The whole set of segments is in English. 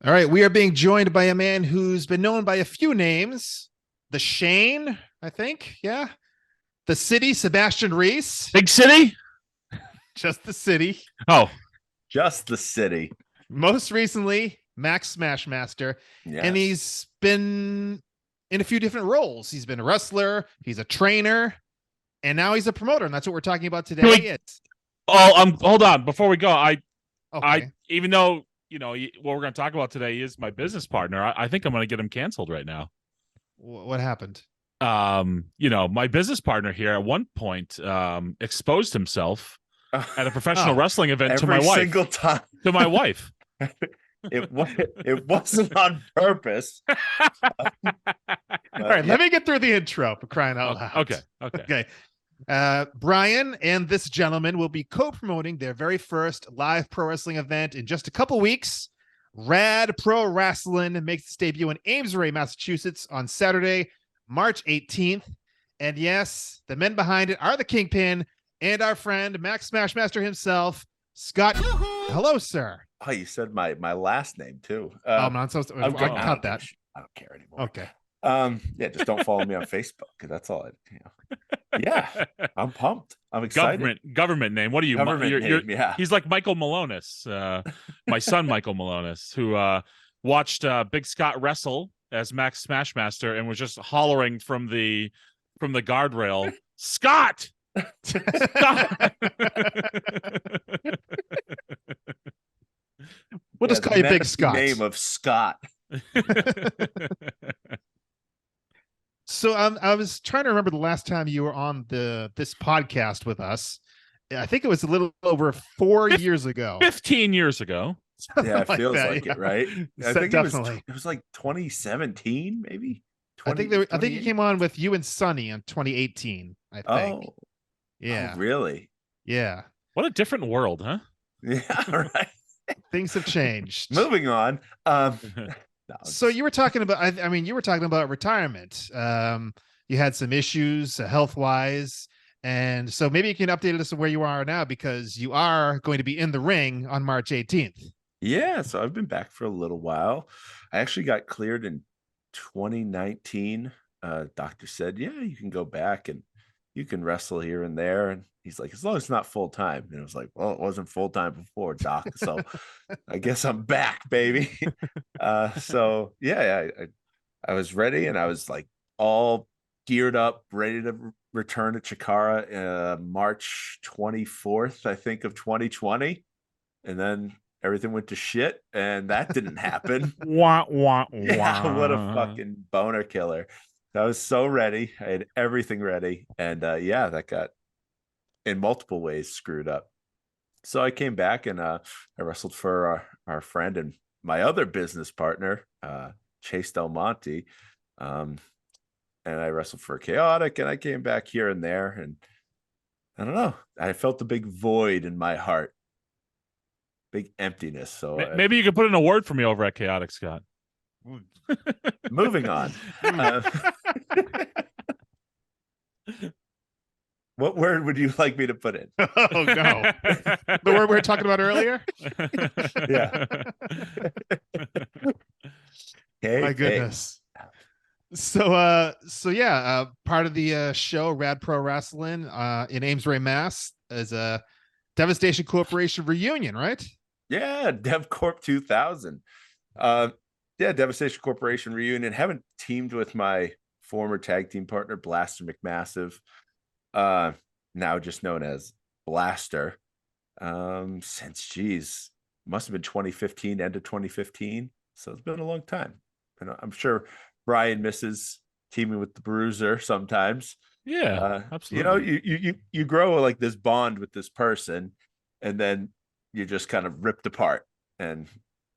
All right, we are being joined by a man who's been known by a few names. The Shane, I think. Yeah. The City, Sebastian Reese. Big city? Just the City. Oh, Just the city. Most recently, Max Smashmaster. Yes. And he's been in a few different roles. He's been a wrestler, he's a trainer, and now he's a promoter. And that's what we're talking about today. hold on. Before we go, I Okay. even though, what we're going to talk about today is my business partner, I think I'm going to get him canceled right now. What happened? My business partner here at one point exposed himself at a professional wrestling event to my wife. Every single time. To my wife. It wasn't on purpose. All right, let me get through the intro for crying out loud. Okay. Brian and this gentleman will be co-promoting their very first live pro wrestling event in just a couple weeks. Rad Pro Rasslin makes its debut in Amesbury, Massachusetts on Saturday, March 18th. And yes, the men behind it are the Kingpin and our friend Max Smashmaster himself, Scott. Hello, sir. Oh, you said my last name too. I'm not supposed to. I cut that. I don't care anymore. Okay. Yeah, just don't follow me on Facebook because that's all Yeah, I'm pumped. I'm excited. Government name. What are you? Name, yeah. He's like Michael Milonas, my son Michael Milonas, who watched Big Scott wrestle as Max Smashmaster and was just hollering from the guardrail, Scott. Scott! We'll just call you Big Scott. Name of Scott. So I was trying to remember the last time you were on this podcast with us. I think it was a little over 4 years ago. 15 years ago. Yeah, it feels like it, right? I think definitely. It was like 2017, maybe. I think you came on with you and Sonny in 2018. I think. Oh, yeah. Oh, really? Yeah. What a different world, huh? Yeah, right. Things have changed. Moving on. So you were talking about, you were talking about retirement. You had some issues health-wise. And so maybe you can update us on where you are now, because you are going to be in the ring on March 18th. Yeah. So I've been back for a little while. I actually got cleared in 2019. Doctor said, yeah, you can go back and you can wrestle here and there. And he's like, as long as it's not full time. And I was like, well, it wasn't full time before, doc. So I guess I'm back, baby. So yeah, I was ready, and I was like all geared up, ready to return to Chikara March 24th, I think, of 2020. And then everything went to shit, and that didn't happen. Wah, wah, Yeah, wah. what a fucking boner killer. I was so ready. I had everything ready. And that got in multiple ways screwed up. So I came back and I wrestled for our friend and my other business partner, Chase Del Monte. And I wrestled for Chaotic, and I came back here and there. And I don't know. I felt a big void in my heart. Big emptiness. So maybe you could put in a word for me over at Chaotic, Scott. Moving on. What word would you like me to put in? Oh, no. The word we were talking about earlier? Yeah. My goodness. So part of the show, Rad Pro Rasslin in Amesbury, Mass, is a Devastation Corporation reunion, right? Yeah, DevCorp 2000. Devastation Corporation reunion. Haven't teamed with my former tag team partner, Blaster McMassive, now just known as Blaster, since must have been 2015, end of 2015. So it's been a long time. And I'm sure Brian misses teaming with the Bruiser sometimes. Yeah, absolutely. You grow like this bond with this person, and then you just kind of ripped apart. And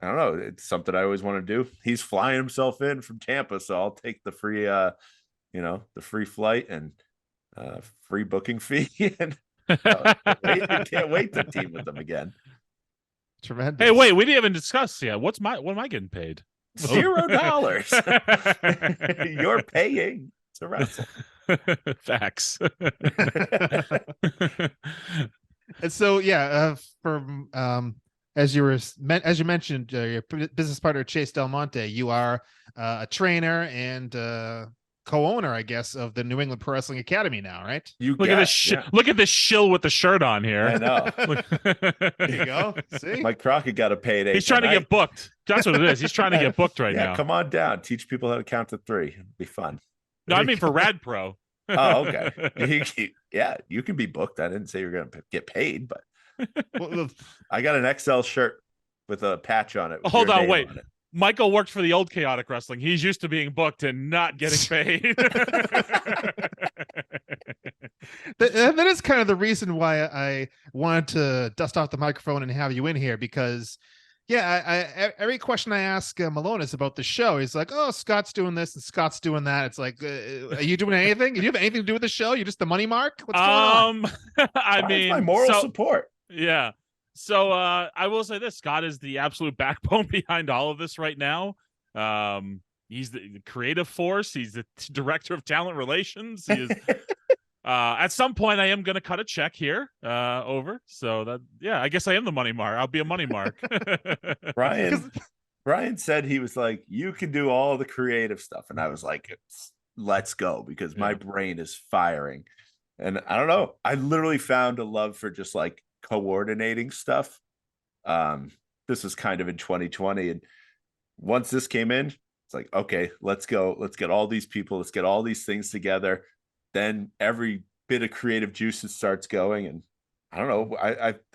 I don't know, it's something I always want to do. He's flying himself in from Tampa, so I'll take the free the free flight and free booking fee. And I can't wait to team with them again. Tremendous. Hey, wait, we didn't even discuss yet. What am I getting paid? $0. You're paying to wrestle. Facts. And so, from as you mentioned, your business partner Chase Del Monte, you are a trainer and co-owner, I guess, of the New England Pro Wrestling Academy now, right? Look at this look at this shill with the shirt on here. I know. There you go. See, Mike Crockett got a payday. He's trying to get booked. That's what it is. He's trying to get booked right now. Come on down. Teach people how to count to 3. It'll be fun. No, I mean for Rad Pro. Oh, okay. Yeah, you can be booked. I didn't say you're going to get paid, but I got an XL shirt with a patch on it. Hold on, wait. Michael worked for the old Chaotic Wrestling. He's used to being booked and not getting paid. That is kind of the reason why I wanted to dust off the microphone and have you in here, because every question I ask Milonas about the show, he's like, oh, Scott's doing this and Scott's doing that. It's like, are you doing anything? Do you have anything to do with the show? You're just the money mark? What's going on? I mean, my moral support. Yeah. So I will say this: Scott is the absolute backbone behind all of this right now. He's the creative force. He's the director of talent relations. He is. At some point, I am going to cut a check here over. So that, I guess I am the money mark. I'll be a money mark. Brian said he was like, you can do all the creative stuff, and I was like, let's go, because my brain is firing. And I don't know. I literally found a love for just like coordinating stuff. This was kind of in 2020, and once this came in, it's like, okay, let's go. Let's get all these people. Let's get all these things together. Then every bit of creative juices starts going, and I don't know.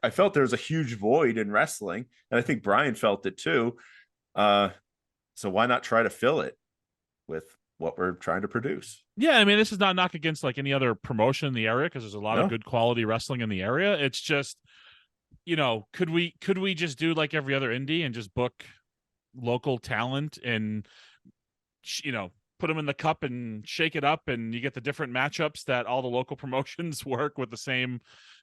I felt there was a huge void in wrestling, and I think Brian felt it too. So why not try to fill it with what we're trying to produce? Yeah, I mean, this is not a knock against like any other promotion in the area, because there's a lot of good quality wrestling in the area. It's just, could we just do like every other indie and just book local talent and put them in the cup and shake it up, and you get the different matchups that all the local promotions work with the same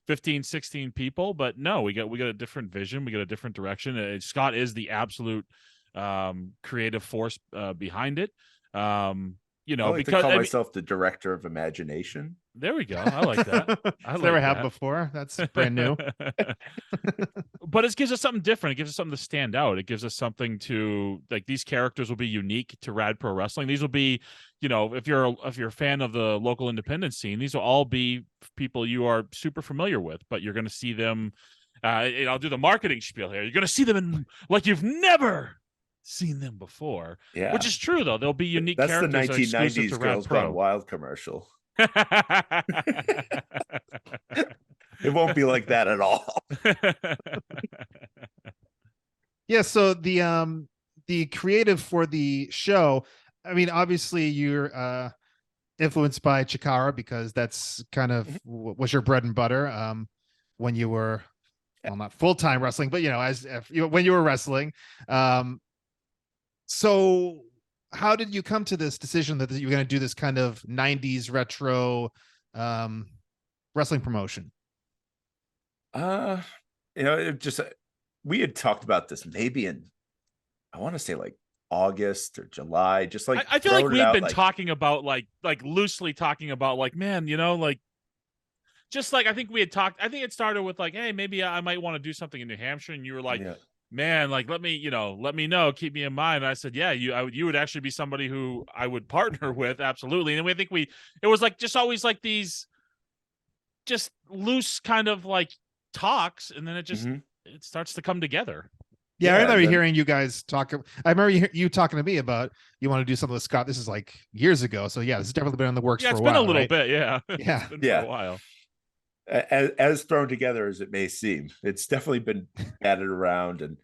15, 16 people. But no, we got a different vision. We got a different direction. Scott is the absolute creative force behind it. I like to call myself the director of imagination. There we go. I like that. Never have before. That's brand new. But it gives us something different. It gives us something to stand out. It gives us something to, like, these characters will be unique to Rad Pro Wrestling. These will be, if you're a fan of the local independent scene, these will all be people you are super familiar with, but you're going to see them. I'll do the marketing spiel here. You're going to see them in like you've never seen them before. Yeah, which is true though. They'll be unique. That's characters the 1990s Girls Gone Wild commercial. It won't be like that at all. Yeah, so the creative for the show, I mean, obviously you're influenced by Chikara, because that's kind of was your bread and butter when you were, well, not full-time wrestling, but when you were wrestling. So how did you come to this decision that you're going to do this kind of 90s retro wrestling promotion? It just, we had talked about this maybe in, I want to say like August or July, just like I feel like we've been talking about like loosely talking about like, man, like just like I think we had talked. I think it started with like, hey, maybe I might want to do something in New Hampshire, and you were like, man, like let me know, keep me in mind. And I said, yeah, you would actually be somebody who I would partner with, absolutely. And I think it was like just always like these just loose kind of like talks, and then it just it starts to come together. Yeah, I remember hearing you guys talk. I remember you talking to me about you want to do something with Scott. This is like years ago, so yeah, this has definitely been in the works for a while. It's been a little right? bit, yeah. Yeah, it's been for a while. As thrown together as it may seem, it's definitely been added around, and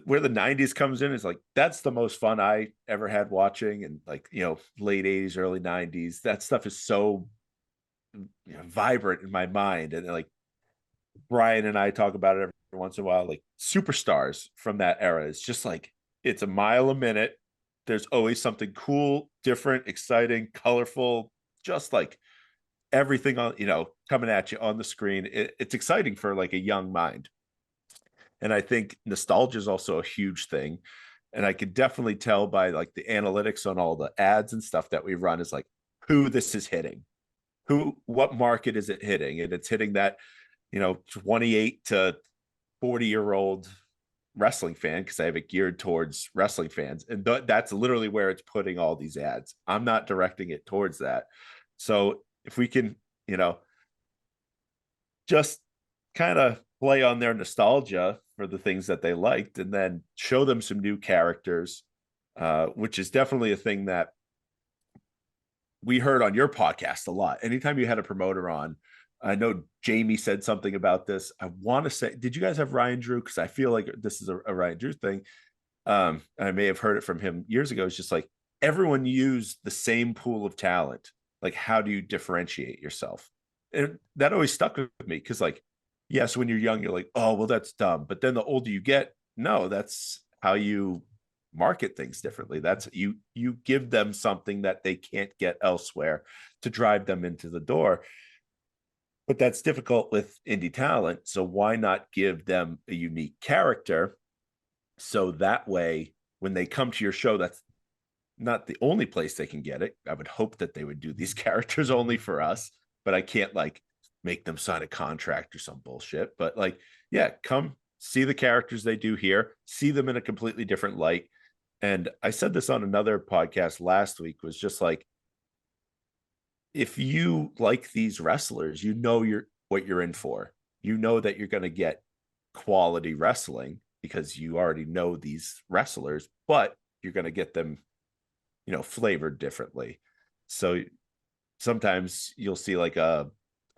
where the 90s comes in is like that's the most fun I ever had watching, and like late 80s, early 90s, that stuff is so vibrant in my mind, and like Brian and I talk about it every once in a while, like superstars from that era. It's just like it's a mile a minute. There's always something cool, different, exciting, colorful, just like everything on coming at you on the screen. It's exciting for like a young mind, and I think nostalgia is also a huge thing. And I could definitely tell by like the analytics on all the ads and stuff that we run is like who this is hitting, what market is it hitting, and it's hitting that 28 to 40-year-old wrestling fan, because I have it geared towards wrestling fans, and that's literally where it's putting all these ads. I'm not directing it towards that. So if we can, just kind of play on their nostalgia for the things that they liked, and then show them some new characters, which is definitely a thing that we heard on your podcast a lot. Anytime you had a promoter on, I know Jamie said something about this. I want to say, did you guys have Ryan Drew? Because I feel like this is a Ryan Drew thing. I may have heard it from him years ago. It's just like everyone used the same pool of talent. Like, how do you differentiate yourself? And that always stuck with me, because, like, yes, when you're young, you're like, oh, well, that's dumb. But then the older you get, no, that's how you market things differently. That's you give them something that they can't get elsewhere to drive them into the door. But that's difficult with indie talent. So why not give them a unique character? So that way, when they come to your show, that's not the only place they can get it. I would hope that they would do these characters only for us, but I can't like make them sign a contract or some bullshit. But like, yeah, come see the characters they do here, see them in a completely different light. And I said this on another podcast last week, was just like, if you like these wrestlers, what you're in for. You know that you're going to get quality wrestling because you already know these wrestlers, but you're going to get them, flavored differently. So sometimes you'll see like a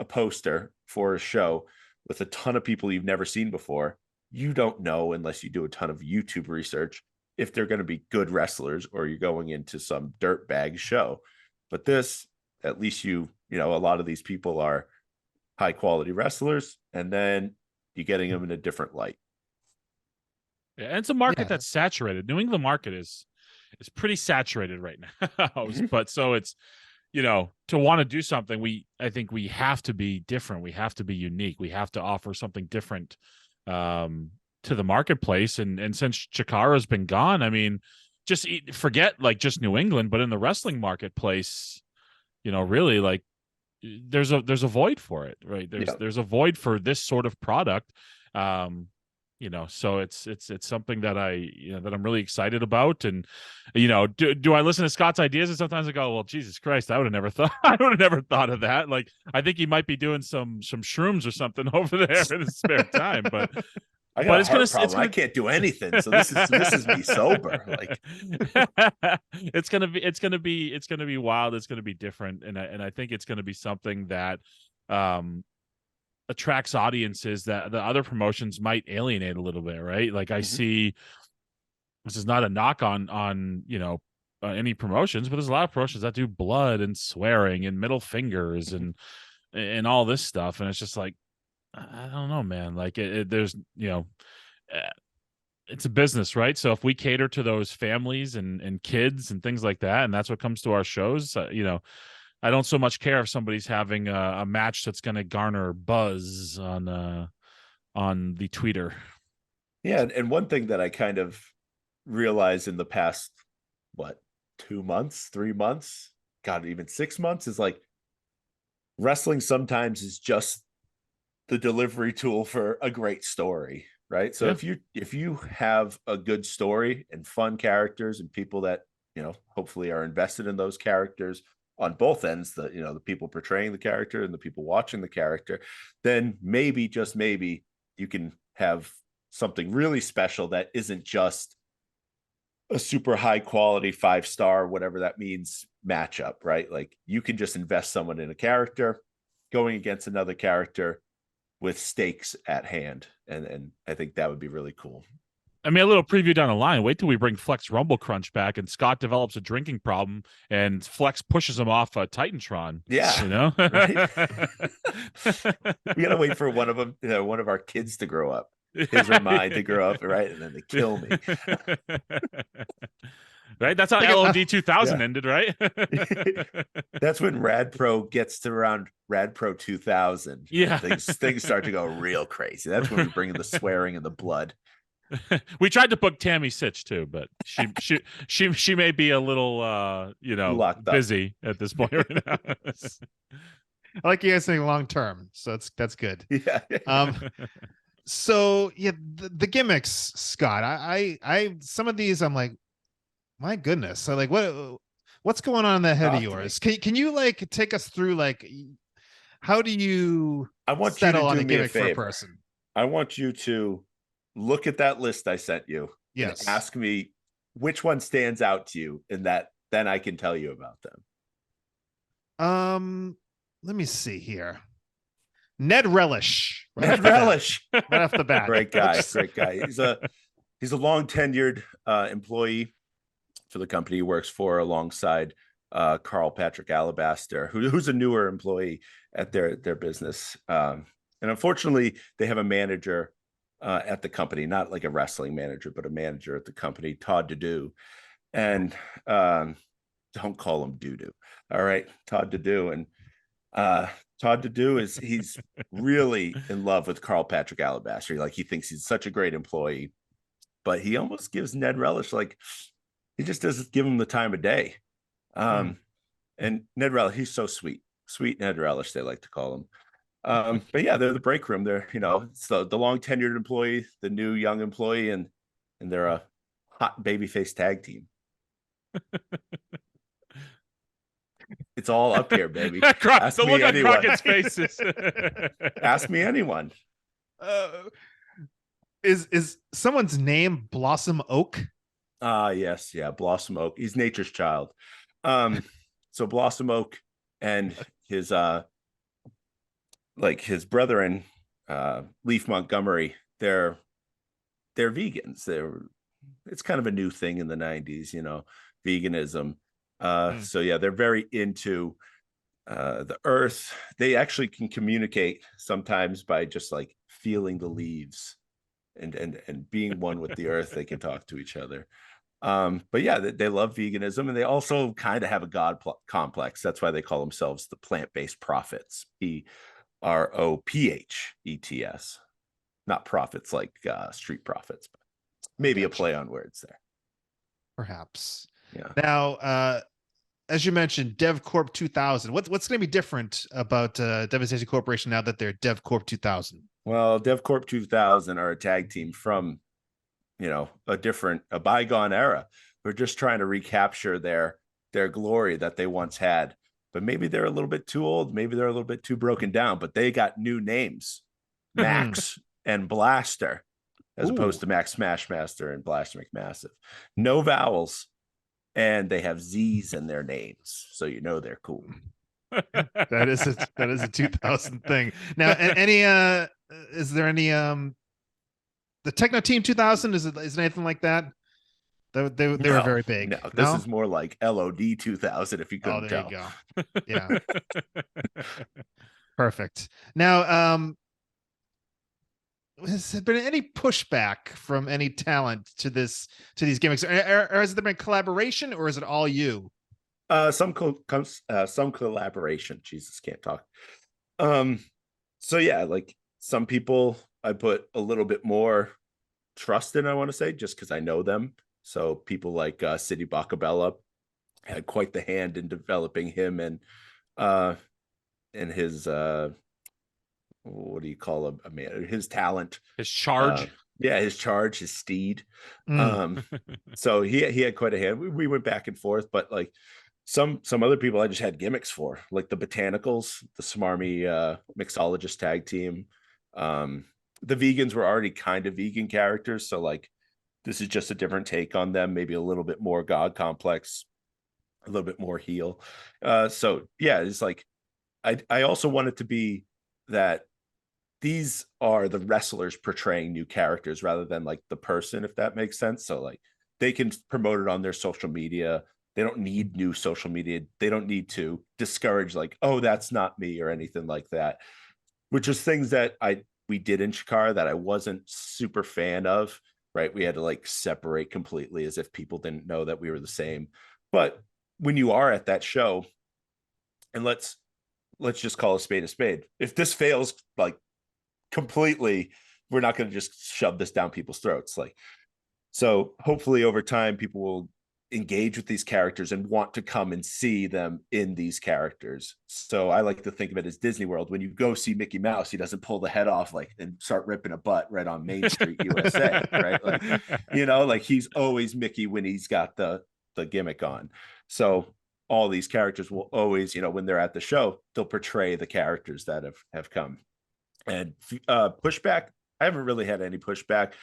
poster for a show with a ton of people you've never seen before. You don't know, unless you do a ton of YouTube research, if they're going to be good wrestlers or you're going into some dirtbag show. But this, at least a lot of these people are high quality wrestlers, and then you're getting them in a different light. Yeah, and it's a market that's saturated. New England market is pretty saturated right now. But so it's, to want to do something, I think we have to be different. We have to be unique. We have to offer something different to the marketplace. And since Chikara's been gone, I mean, just forget like just New England, but in the wrestling marketplace, really, like, there's a void for it, right? There's a void for this sort of product. So it's something that that I'm really excited about. And, do I listen to Scott's ideas? And sometimes I go, well, Jesus Christ, I would have never thought of that. Like, I think he might be doing some shrooms or something over there in his spare time, but it's gonna I can't do anything. So this is me sober. Like, it's gonna be wild. It's gonna be different, and I think it's gonna be something that attracts audiences that the other promotions might alienate a little bit, right? Like, I see, this is not a knock on any promotions, but there's a lot of promotions that do blood and swearing and middle fingers and all this stuff, and it's just like, I don't know, man. Like, there's, it's a business, right? So if we cater to those families and kids and things like that, and that's what comes to our shows, I don't so much care if somebody's having a match that's going to garner buzz on the tweeter. Yeah, and one thing that I kind of realized in the past, 2 months, 3 months, God, even 6 months, is like, wrestling sometimes is just the delivery tool for a great story, right? So if you have a good story and fun characters and people that, hopefully are invested in those characters on both ends, the people portraying the character and the people watching the character, then maybe, just maybe, you can have something really special that isn't just a super high quality 5-star, whatever that means, matchup, right? Like, you can just invest someone in a character going against another character with stakes at hand. And I think that would be really cool. I mean, a little preview down the line. Wait till we bring Flex Rumble Crunch back, and Scott develops a drinking problem, and Flex pushes him off Titantron. Yeah, we gotta wait for one of them, one of our kids to grow up, his or mine to grow up, right? And then they kill me. Right, that's how LOD 2000 ended, right? That's when Rad Pro gets to around Rad Pro 2000. Yeah, things start to go real crazy. That's when we bring in the swearing and the blood. We tried to book Tammy Sitch too, but she may be a little busy at this point right now. I like you guys saying long term, so that's good. Yeah. So yeah, the gimmicks, Scott. Some of these I'm like, my goodness. So like, what's going on in that head of Talk to me. yours? Can you like take us through like how do you I want you to settle on do a me a gimmick for a favor. person? I want you to look at that list I sent you and Yes. ask me which one stands out to you, and that then I can tell you about them. Let me see here. Ned Relish. Ned Relish, right off the bat. great guy, great guy. He's a long tenured employee for the company he works for, alongside Carl Patrick Alabaster, who's a newer employee at their business. And unfortunately, they have a manager at the company, not like a wrestling manager, but a manager at the company, Todd Doo. And don't call him Doo-Doo. All right, Todd Doo. And Todd Doo he's really in love with Carl Patrick Alabaster. Like, he thinks he's such a great employee, but he almost gives Ned Relish, like, he just doesn't give him the time of day. And Ned Relish, he's so sweet Ned Relish, they like to call him. But yeah, they're the break room. They're, it's the long tenured employee, the new young employee, and they're a hot babyface tag team. It's all up here, baby. Ask the look on Crockett's faces. Ask me anyone. Is someone's name Blossom Oak? Yes, yeah, Blossom Oak. He's nature's child. So Blossom Oak and his his brethren, Leaf Montgomery, they're vegans. It's kind of a new thing in the 90s, veganism. So yeah, they're very into the earth. They actually can communicate sometimes by just like feeling the leaves and being one with the earth. They can talk to each other. But yeah, they love veganism, and they also kind of have a god complex. That's why they call themselves the plant-based prophets. PROPHETS, not prophets like street profits, but maybe a play on words there. Perhaps. Yeah. Now, as you mentioned, DevCorp 2000. What's going to be different about Devastation Corporation now that they're DevCorp 2000? Well, DevCorp 2000 are a tag team from, a bygone era. We're just trying to recapture their glory that they once had. But maybe they're a little bit too old. Maybe they're a little bit too broken down. But they got new names, Max and Blaster, as opposed to Max Smashmaster and Blaster McMassive. No vowels. And they have Z's in their names, so they're cool. That is a 2000 thing. Now, is there any the Techno Team 2000? Is it anything like that? They were very big. No, this is more like LOD 2000. If you couldn't tell. You go. Yeah. Perfect. Now, has there been any pushback from any talent to these gimmicks, or has there been collaboration, or is it all you? Some collaboration. Jesus, can't talk. So yeah, like some people I put a little bit more trust in, I want to say, just because I know them. So people like City Bacabella had quite the hand in developing him and his what do you call a man? His talent, his charge. His charge, his steed. So he had quite a hand. We went back and forth, but like some other people I just had gimmicks for, like the Botanicals, the smarmy mixologist tag team. The vegans were already kind of vegan characters, so like this is just a different take on them, maybe a little bit more god complex, a little bit more heel. So yeah, it's like I also want it to be that these are the wrestlers portraying new characters rather than like the person, if that makes sense. So like they can promote it on their social media. They don't need new social media. They don't need to discourage like, oh, that's not me or anything like that, which is things that we did in Shikara that I wasn't super fan of, right? We had to like separate completely as if people didn't know that we were the same. But when you are at that show, and let's just call a spade. If this fails like completely, we're not going to just shove this down people's throats. Like, so hopefully over time, people will engage with these characters and want to come and see them in these characters. So I like to think of it as Disney World. When you go see Mickey Mouse, he doesn't pull the head off like and start ripping a butt right on Main Street, USA, right? Like, you know, like he's always Mickey when he's got the gimmick on. So all these characters will always, you know, when they're at the show, they'll portray the characters that have come. And pushback, I haven't really had any pushback,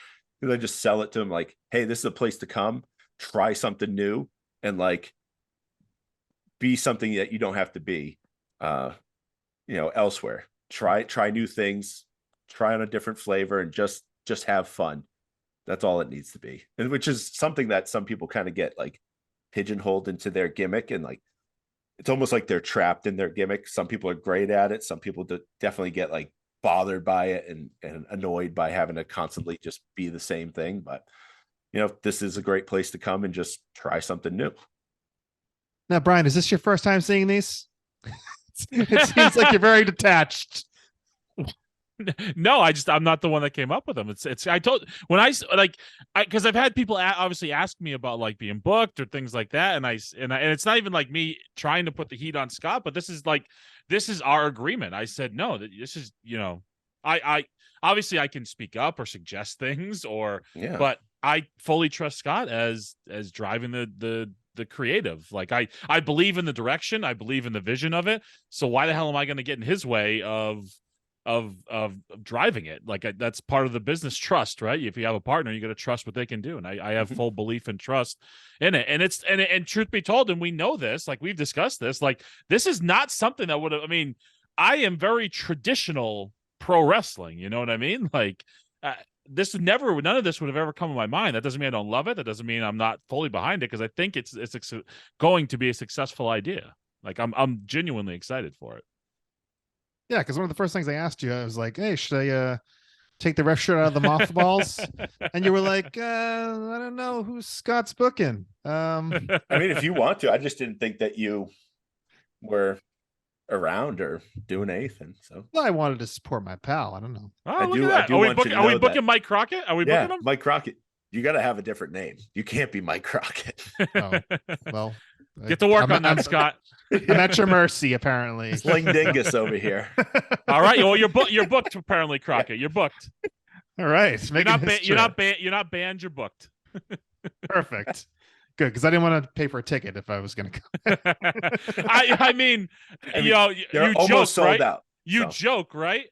because I just sell it to them like, hey, this is a place to come, try something new, and like be something that you don't have to be you know, elsewhere. Try new things, try on a different flavor, and just have fun. That's all it needs to be. And which is something that some people kind of get like pigeonholed into their gimmick, and like it's almost like they're trapped in their gimmick. Some people are great at it, some people definitely get like bothered by it and annoyed by having to constantly just be the same thing. But you know, this is a great place to come and just try something new. Now, Brian, is this your first time seeing these? It seems like you're very detached. No, I'm not the one that came up with them. It's I told when because I've had people obviously ask me about like being booked or things like that, and it's not even like me trying to put the heat on Scott, but this is our agreement. I said no, this is, you know, I obviously I can speak up or suggest things but I fully trust Scott as driving the creative. Like I believe in the direction, I believe in the vision of it. So why the hell am I going to get in his way of driving it? Like that's part of the business trust, right? If you have a partner, you got to trust what they can do, and I have full belief and trust in it. And truth be told, and we know this, like we've discussed this, like this is not something that would have, I mean, I am very traditional pro wrestling, you know what I mean? Like none of this would have ever come to my mind. That doesn't mean I don't love it. That doesn't mean I'm not fully behind it, because I think it's going to be a successful idea. Like I'm genuinely excited for it. Yeah, because one of the first things I asked you, I was like, hey, should I take the ref shirt out of the mothballs? And you were like, I don't know who Scott's booking. I mean, if you want to, I just didn't think that you were around or doing anything. So I wanted to support my pal. I don't know. Oh, I do are we booking Mike Crockett? Are we booking him? Mike Crockett. You got to have a different name. You can't be Mike Crockett. Oh, well, get to work on that, Scott. I'm at your mercy, apparently. Sling Dingus over here. All right. Well, you're booked apparently, Crockett. You're booked. All right. You're not banned. You're booked. Perfect. Good, because I didn't want to pay for a ticket if I was going to go. I mean, you know, you almost joke, sold right? out. You joke, right?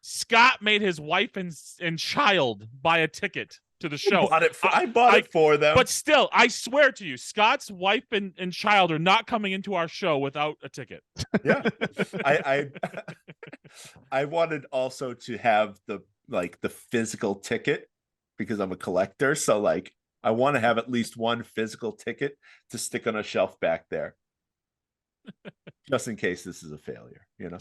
Scott made his wife and child buy a ticket to the show. I bought it for them. But still, I swear to you, Scott's wife and child are not coming into our show without a ticket. Yeah. I wanted also to have the physical ticket, because I'm a collector. So like I want to have at least one physical ticket to stick on a shelf back there, just in case this is a failure, you know.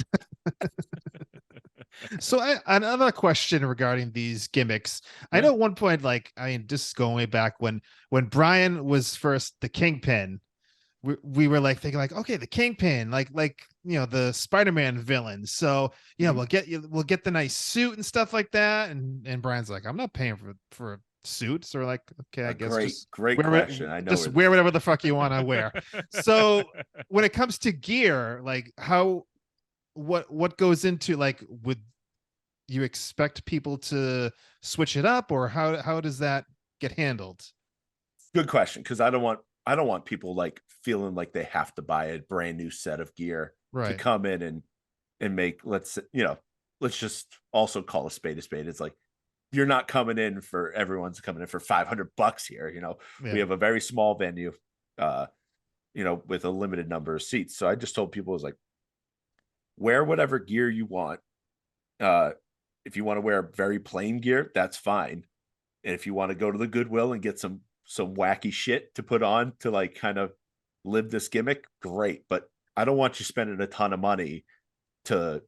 So another question regarding these gimmicks. I know at one point, like, I mean, just going way back when Brian was first the Kingpin, we were like thinking like, okay, the Kingpin, like, you know, the Spider-Man villain. So, you know, we'll get the nice suit and stuff like that. And Brian's like, I'm not paying for suits. Or like, okay, I guess great question. I know, just wear whatever the fuck you want to wear. So when it comes to gear, like what goes into, like, would you expect people to switch it up, or how does that get handled? Good question, because I don't want people like feeling like they have to buy a brand new set of gear to come in and make, let's just also call a spade a spade. It's like, you're not coming in for, everyone's coming in for $500 here. You know, we have a very small venue, you know, with a limited number of seats. So I just told people, it was like, wear whatever gear you want. If you want to wear very plain gear, that's fine. And if you want to go to the Goodwill and get some wacky shit to put on to like kind of live this gimmick, great. But I don't want you spending a ton of money to,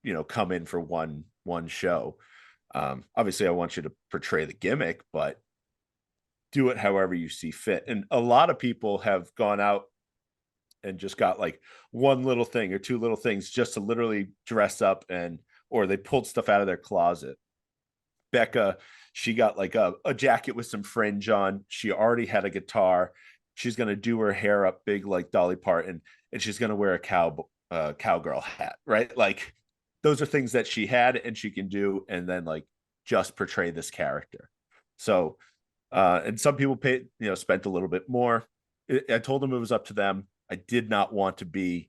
you know, come in for one show. Obviously I want you to portray the gimmick, but do it however you see fit. And a lot of people have gone out and just got like one little thing or two little things just to literally dress up, or they pulled stuff out of their closet. Becca, she got like a jacket with some fringe on. She already had a guitar, she's going to do her hair up big like Dolly Parton, and she's going to wear a cowgirl hat, right? Like those are things that she had and she can do, and then like just portray this character. So, and some people spent a little bit more. I told them it was up to them. I did not want to be,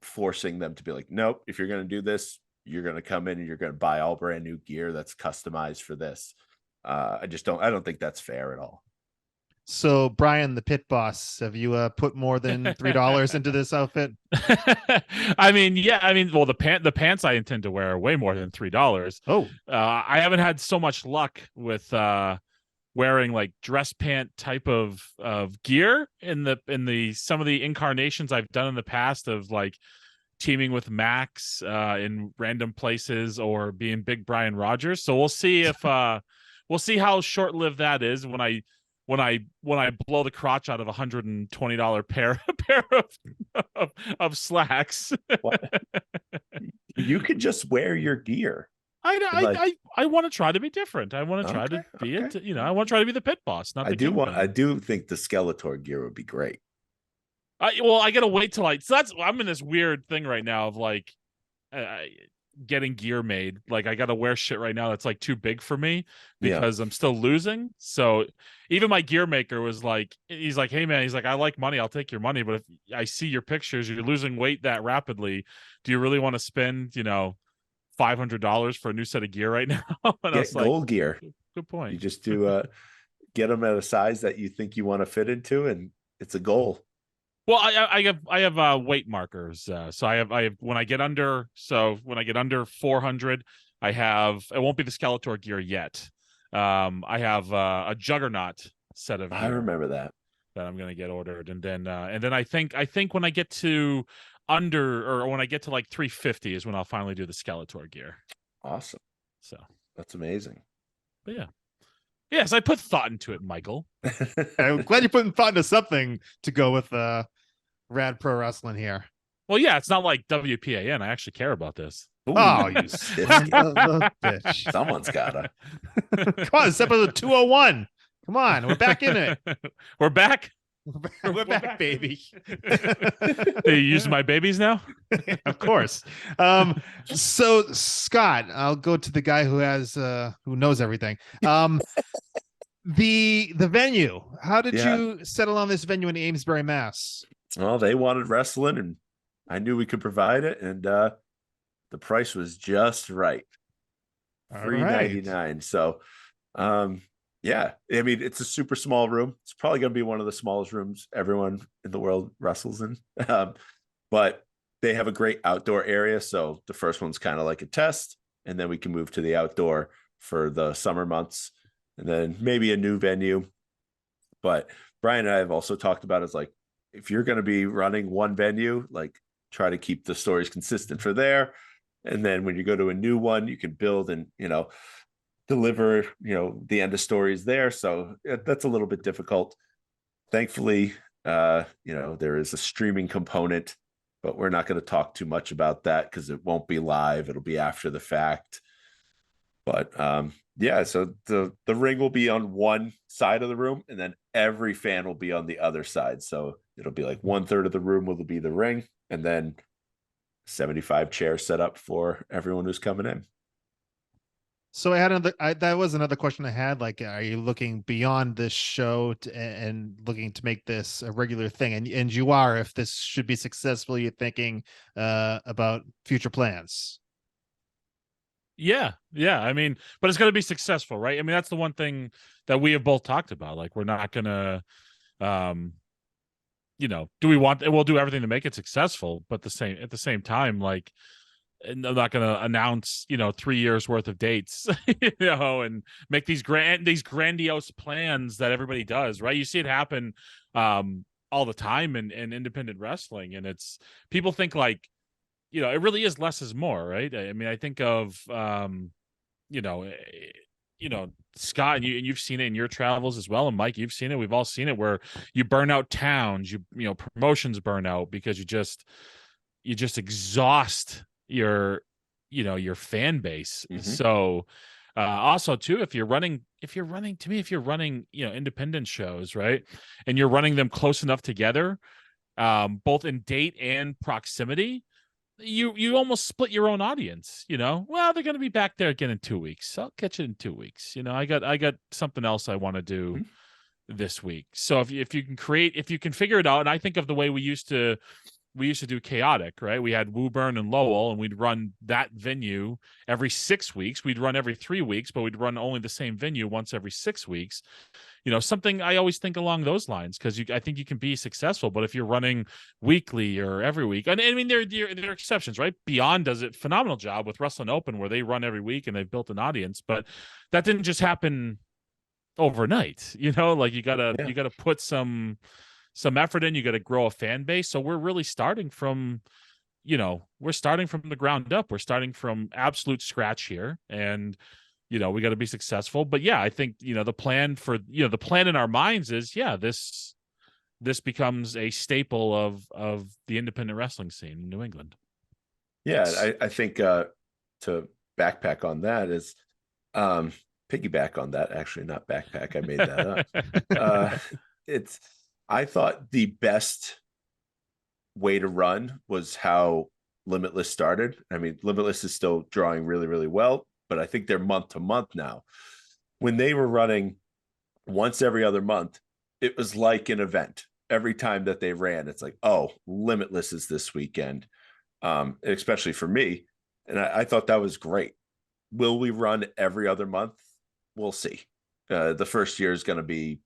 forcing them to be like, nope, if you're going to do this, you're going to come in and you're going to buy all brand new gear that's customized for this. I don't think that's fair at all. So, Brian, the pit boss, have you put more than $3 into this outfit? I mean, yeah. I mean, well, the pants I intend to wear are way more than $3. Oh, I haven't had so much luck with wearing like dress pant type of gear in the some of the incarnations I've done in the past of like teaming with Max in random places or being Big Brian Rogers. So we'll see if we'll see how short-lived that is when I blow the crotch out of $120 pair of slacks. You could just wear your gear. I want to try to be different. I want to try to be it. I want to try to be the pit boss. Not the Kingpin. I do think the Skeletor gear would be great. I gotta wait till I'm in this weird thing right now of like getting gear made. Like I gotta wear shit right now that's like too big for me because I'm still losing. So even my gear maker was like, he's like, hey man, he's like, I like money, I'll take your money, but if I see your pictures, you're losing weight that rapidly. Do you really want to spend, $500 for a new set of gear right now? And Get gold gear. Good point. You just do get them at a size that you think you want to fit into, and it's a goal. Well, I have weight markers. So I have when I get under 400, it won't be the Skeletor gear yet. I have a Juggernaut set of gear. I remember that I'm gonna get ordered, and then I think when I get to when I get to like 350 is when I'll finally do the Skeletor gear. Awesome. So that's amazing. But yeah. Yes, I put thought into it, Michael. I'm glad you're putting thought into something to go with Rad Pro Rasslin here. Well, yeah, it's not like WPAN. I actually care about this. Ooh, oh, you bitch. Someone's gotta. Come on, it's episode 201. Come on, we're back in it. We're back. We're back, baby. Are you using my babies now? Of course. So Scott, I'll go to the guy who knows everything. The venue. How did you settle on this venue in Amesbury, Mass? Well, they wanted wrestling, and I knew we could provide it, and the price was just right. $3.99. So, yeah, I mean, it's a super small room. It's probably going to be one of the smallest rooms everyone in the world wrestles in. But they have a great outdoor area. So the first one's kind of like a test, and then we can move to the outdoor for the summer months, and then maybe a new venue. But Brian and I have also talked about is like, if you're going to be running one venue, like try to keep the stories consistent for there. And then when you go to a new one, you can build and, deliver, the end of stories there. So that's a little bit difficult. Thankfully, there is a streaming component, but we're not going to talk too much about that because it won't be live. It'll be after the fact. But so the ring will be on one side of the room, and then every fan will be on the other side. So it'll be like 1/3 of the room will be the ring, and then 75 chairs set up for everyone who's coming in. So I had that was another question I had. Like, are you looking beyond this show and looking to make this a regular thing? And you are, if this should be successful, you're thinking about future plans. Yeah. I mean, but it's going to be successful, right? I mean, that's the one thing that we have both talked about. Like, we're not going to, we'll do everything to make it successful, but at the same time, like, and I'm not going to announce, 3 years worth of dates, and make these grandiose plans that everybody does, right? You see it happen all the time in independent wrestling, and it's people think like, it really is less is more, right? I mean, I think of, Scott, and you've seen it in your travels as well, and Mike, you've seen it. We've all seen it where you burn out towns, promotions burn out because you just exhaust your fan base. Mm-hmm. So Also, too, if you're running, independent shows, right, and you're running them close enough together, both in date and proximity, you almost split your own audience. Well, they're going to be back there again in 2 weeks. I'll catch it in 2 weeks. I got something else I want to do this week. So if you can figure it out, and I think of the way we used to do Chaotic, right? We had Woburn and Lowell, and we'd run that venue every 6 weeks. We'd run every 3 weeks, but we'd run only the same venue once every 6 weeks. Something I always think along those lines, because I think you can be successful. But if you're running weekly or every week, and I mean, there are exceptions, right? Beyond does a phenomenal job with Wrestling Open, where they run every week and they've built an audience, but that didn't just happen overnight. Like you gotta put some effort in. You got to grow a fan base. So we're really starting from the ground up. We're starting from absolute scratch here, and we got to be successful. But yeah, I think the plan in our minds is this becomes a staple of the independent wrestling scene in New England. Yeah, I think to backpack on that is piggyback on that. Actually, not backpack. I made that up. I thought the best way to run was how Limitless started. I mean, Limitless is still drawing really, really well, but I think they're month to month now. When they were running once every other month, it was like an event. Every time that they ran, it's like, oh, Limitless is this weekend, especially for me. And I thought that was great. Will we run every other month? We'll see. The first year is going to be,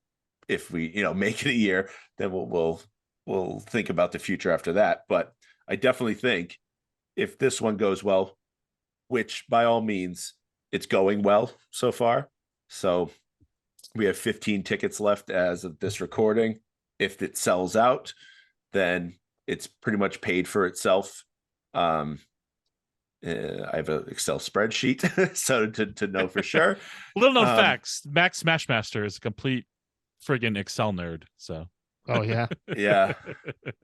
if we make it a year, then we'll think about the future after that. But I definitely think if this one goes well, which by all means it's going well so far. So we have 15 tickets left as of this recording. If it sells out, then it's pretty much paid for itself. I have an Excel spreadsheet so to know for sure. Little known facts: Max Smashmaster is a complete friggin' Excel nerd. So, oh yeah, yeah,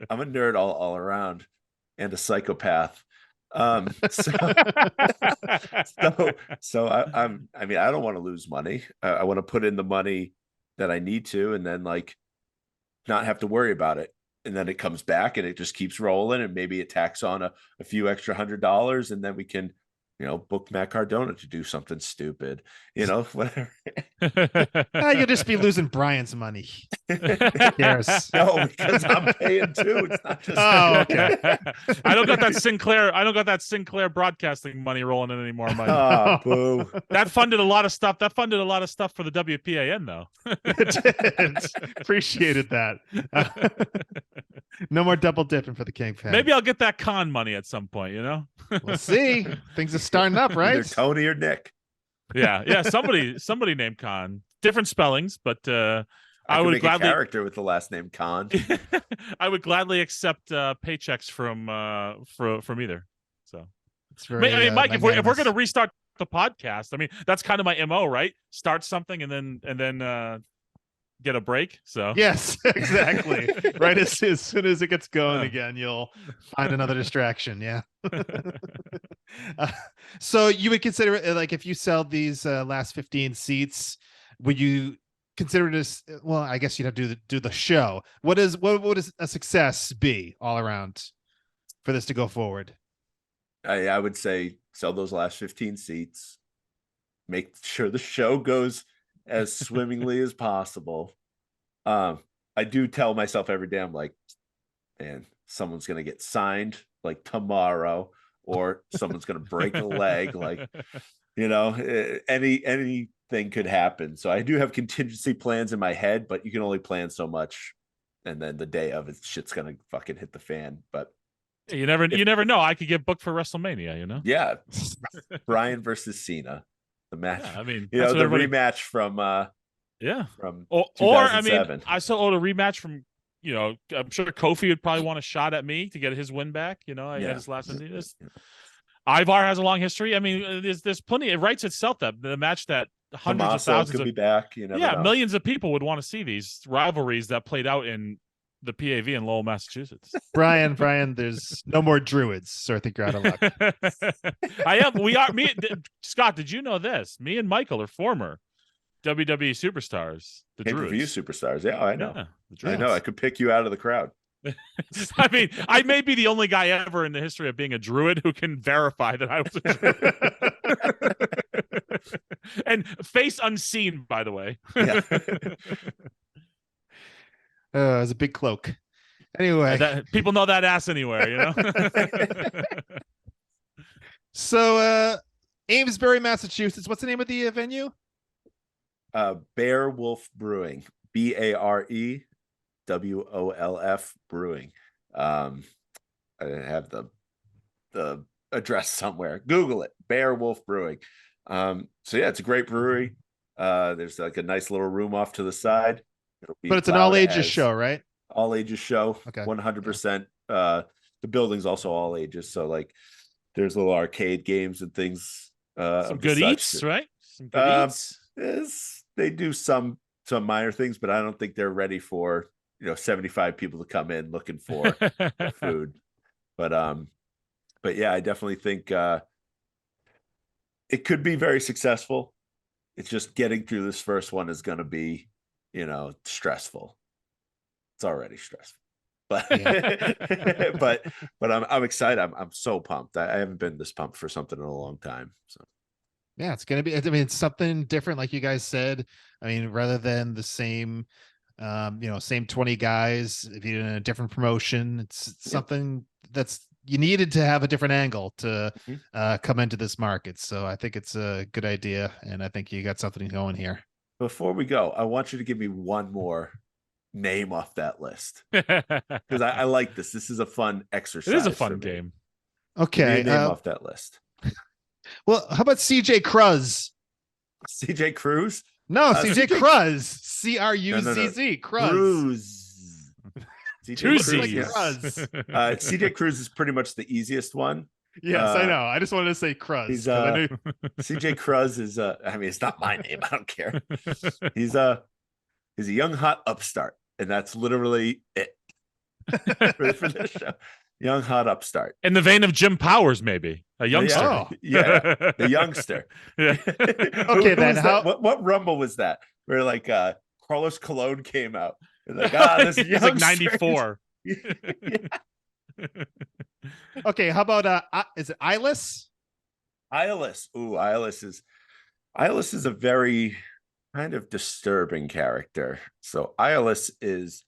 I'm a nerd all around and a psychopath. So I mean, I don't want to lose money. I want to put in the money that I need to, and then not have to worry about it. And then it comes back and it just keeps rolling, and maybe it tacks on a few extra $100, and then we can book Matt Cardona to do something stupid, whatever. You'll just be losing Brian's money. Who cares? No, because I'm paying too. It's not just. Oh, okay. I don't got that Sinclair broadcasting money rolling in anymore, Mike. Oh, boo. That funded a lot of stuff. That funded a lot of stuff for the WPAN, though. It did. Appreciated that. No more double dipping for the Kingpin. Maybe I'll get that con money at some point. We'll see. Things are starting up, right? Either Tony or Nick. Yeah. Somebody named Con. Different spellings, but I would make gladly a character with the last name Con. I would gladly accept paychecks from either. So it's very, Mike, if we're going to restart the podcast, I mean, that's kind of my MO, right? Start something and then get a break. So yes, exactly. Right, as soon as it gets going again, you'll find another distraction. Yeah. So you would consider it, if you sell these last 15 seats, would you consider this? Well, I guess you'd have to do the show. What would a success be all around for this to go forward? I would say sell those last 15 seats, make sure the show goes as swimmingly as possible. I do tell myself every day, I'm like, man, someone's gonna get signed tomorrow, or someone's gonna break a leg, anything could happen. So I do have contingency plans in my head, but you can only plan so much, and then the day of it, shit's gonna fucking hit the fan. But you never know. I could get booked for WrestleMania. Yeah, Brian versus Cena. The match. Yeah, I mean, the rematch from from or I mean, I still owe a rematch from I'm sure Kofi would probably want a shot at me to get his win back. I had his last win. Ivar has a long history. I mean, there's plenty. It writes itself that the match that hundreds of thousands could be back. Millions of people would want to see these rivalries that played out in the PAV in Lowell, Massachusetts. Brian, there's no more druids, so I think you're out of luck. Scott, did you know this? Me and Michael are former WWE superstars. The Pay-per-view Druids. superstars. Yeah, I know. Yeah, I know. I could pick you out of the crowd. I mean, I may be the only guy ever in the history of being a druid who can verify that I was a druid. And face unseen, by the way. Yeah. It was a big cloak. Anyway, People know that ass anywhere, you know. So Amesbury, Massachusetts. What's the name of the venue? Bear Wolf Brewing. BAREWOLF Brewing. I have the address somewhere. Google it. Bear Wolf Brewing. So yeah, it's a great brewery. There's like a nice little room off to the side. But it's an all ages show, right? All ages show. Okay. 100%. The building's also all ages. So like there's little arcade games and things. Some good eats, right? Some good eats. They do some minor things, but I don't think they're ready for 75 people to come in looking for food. But yeah, I definitely think it could be very successful. It's just getting through this first one is going to be, stressful. It's already stressful, but yeah. but I'm excited. I'm so pumped. I haven't been this pumped for something in a long time. So yeah, it's gonna be. I mean, it's something different, like you guys said. I mean, rather than the same, same 20 guys, if you're in a different promotion, it's something that's you needed to have a different angle to come into this market. So I think it's a good idea, and I think you got something going here. Before we go, I want you to give me one more name off that list because I like this. This is a fun exercise. It is a fun game. Okay, name off that list. Well, how about CJ Cruz? CJ Cruz? No, CJ Cruz. CRUZZ. Cruz. CJ Cruz. CJ Cruz is pretty much the easiest one. Yes, I know. I just wanted to say Cruz. CJ Cruz is I mean, it's not my name. I don't care. He's a young hot upstart, and that's literally it for this show. Young hot upstart. In the vein of Jim Powers, maybe a youngster. Yeah, the youngster. Yeah. Okay, then what Rumble was that? Where like Carlos Colon came out. Like, this He's like 94. Yeah. Okay, how about is it Eyeless? Eyeless. Ooh, Eyeless is a very kind of disturbing character. So Eyeless is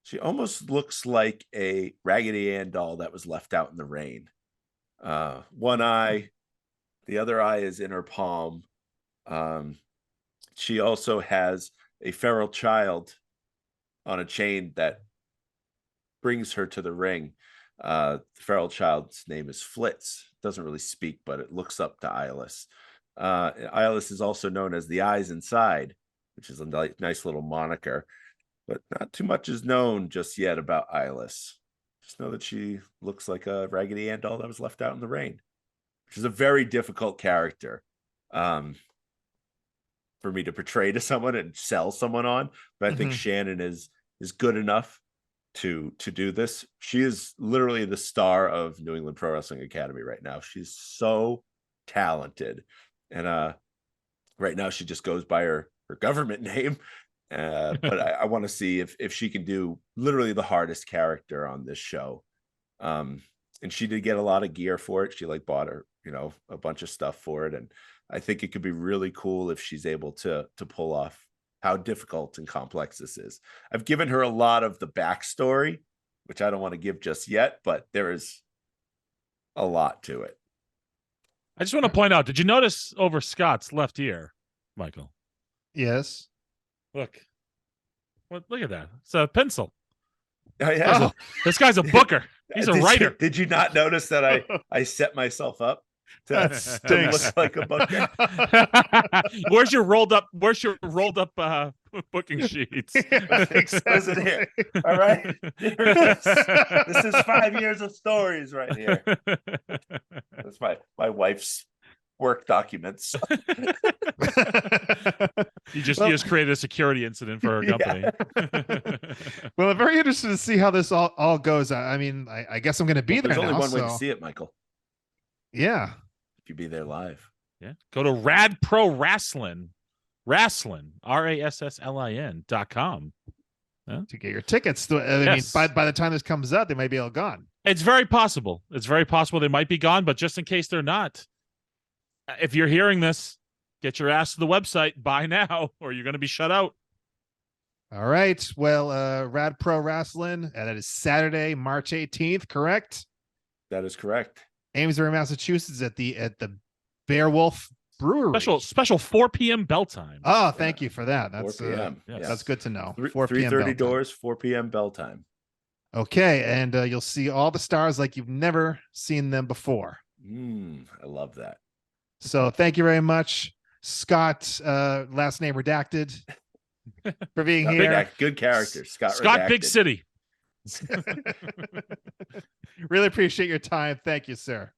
she almost looks like a Raggedy Ann doll that was left out in the rain. One eye, the other eye is in her palm. She also has a feral child on a chain that brings her to the ring. The feral child's name is Flitz. Doesn't really speak, but it looks up to Eyeless. Eyeless is also known as the Eyes Inside, which is a nice little moniker. But not too much is known just yet about Eyeless. Just know that she looks like a Raggedy Ann doll that was left out in the rain, which is a very difficult character for me to portray to someone and sell someone on. But I think Shannon is good enough to do this. She is literally the star of New England Pro Wrestling Academy right now. She's so talented. And right now she just goes by her government name. But I want to see if she can do literally the hardest character on this show. And she did get a lot of gear for it. She bought her, a bunch of stuff for it. And I think it could be really cool if she's able to pull off how difficult and complex this is. I've given her a lot of the backstory, which I don't want to give just yet, but there is a lot to it. I just want to point out, did you notice over Scott's left ear, Michael? Yes. Look at that. It's a pencil. Oh, yeah. This guy's a booker. He's a writer. Did you not notice that I set myself up to look like a booker? Where's your rolled up booking sheets? Says it here. All right. This is 5 years of stories right here. That's my wife's work documents. You just created a security incident for our company. Well, I'm very interested to see how this all goes. I mean, I guess I'm going to be there. There's only now, one way to so- see it, Michael. Yeah. If you be there live. Yeah. Go to Rad Pro Rasslin, RASSLIN.com. To get your tickets. I Yes. mean, by the time this comes out, they might be all gone. It's very possible. It's very possible they might be gone, but just in case they're not, if you're hearing this, get your ass to the website, buy now, or you're going to be shut out. All right. Well, Rad Pro Rasslin, and that is Saturday, March 18th, correct? That is correct. Amesbury, Massachusetts, at the Beowulf Brewery. Special 4 p.m. bell time. Oh, thank you for that. 4 That's p.m. yes. That's good to know. 4 p.m. bell 3:30 time. doors, 4 p.m. bell time. Okay, and you'll see all the stars like you've never seen them before. I love that. So thank you very much, Scott. Last name redacted, for being Scott here. Good character, Scott. Scott Big Redacted. City. Really appreciate your time. Thank you, sir.